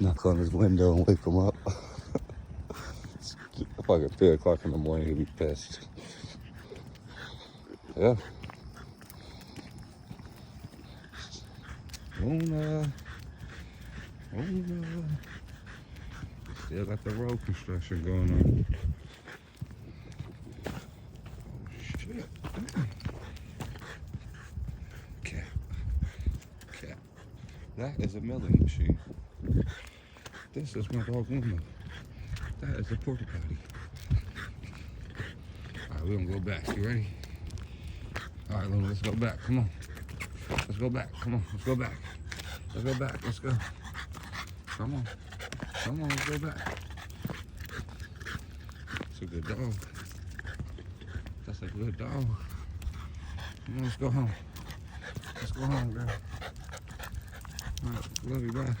Knock on his window and wake him up. It's fucking 3 o'clock in the morning, he'll be pissed. Yeah. Luna. Still got the road construction going on. Oh shit. Cat. That is a milling machine. This is my dog Luna. That is a porta potty. Alright, we're gonna go back. You ready? Alright, Luna, let's go back. Come on. Let's go back. Come on. Let's go back. Let's go back. Let's go. Come on. Come on, let's go back. That's a good dog. That's a good dog. Come on, let's go home. Let's go home, girl. Alright, love you, bye.